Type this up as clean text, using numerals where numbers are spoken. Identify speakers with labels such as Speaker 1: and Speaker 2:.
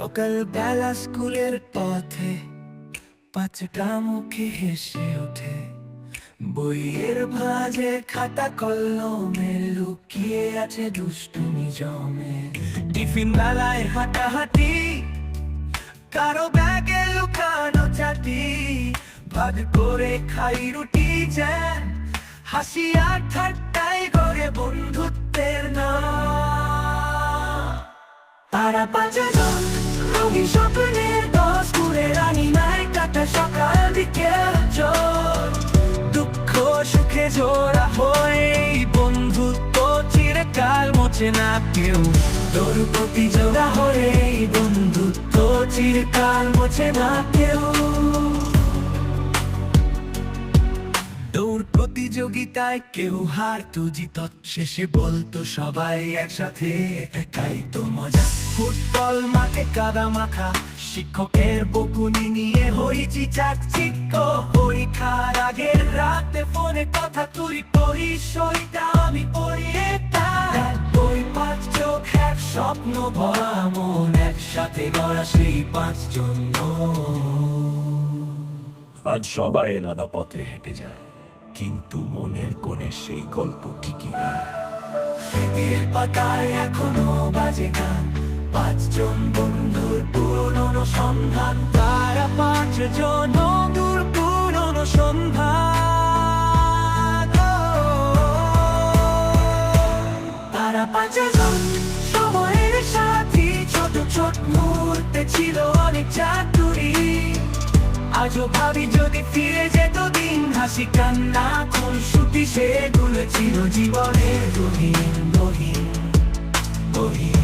Speaker 1: সকালবেলা স্কুলের পথে পাঁচটা মুখে হেসে ওঠে, বইয়ের ভাঁজে খাতা কলমে লুকিয়ে আছে দুষ্টুমি জমে। টিফিন বেলায় হাঁটাহাঁটি, কারো ব্যাগে লুকানো চাটি, ভাগ করে খাই রুটি জ্যাম, হাসি আর ঠাট্টাই করে বন্ধুত্বের নাম। তারা পাঁচজন রঙিন স্বপ্নের দশ ঘুরে রানীমায় কাটা সকাল বিকেল জোর, দুঃখ সুখে জোড়া হয়ে বন্ধুত্ব চিরকাল মোছে না কেউ। তোর প্রতিযোগা হয়ে বন্ধুত্ব চিরকাল মোছে না কেউ। দৌড় প্রতিযোগিতায় কেউ হারতো জিতত, শেষে বলতো সবাই একসাথে এটাই তো মজা। ফুটবল মাঠে কাদা মাখা, শিক্ষকের বকুনি নিয়ে হইছি চাকচিক্য, পরীক্ষার আগের রাতে ফোনে কথা তুই পড়িস ওইটা আমি পড়ি এটা। বই পাঁচ চোখ এক স্বপ্ন ভরা মন, একসাথে গড়া সেই পাঁচজন। আজ সবাই আলাদা পথে হেঁটে যায়, কিন্তু মনের কোণে সেই গল্প ঠিকই পেটের পাতায় এখনো বাজে গান, পাঁচজন বন্ধুর পুরনো সন্ধান। তারা পাঁচজন বন্ধুর পুরনো সন্ধান। তারা পাঁচজন সময়ের সাথী, ছোট ছোট মুহূর্তে ছিল অনেক চাতুরি। আজও ভাবি যদি ফিরে যেত দিন, হাসি কান্না খুনসুটি সেগুলো ছিল জীবনের গহীন গহীন গহীন।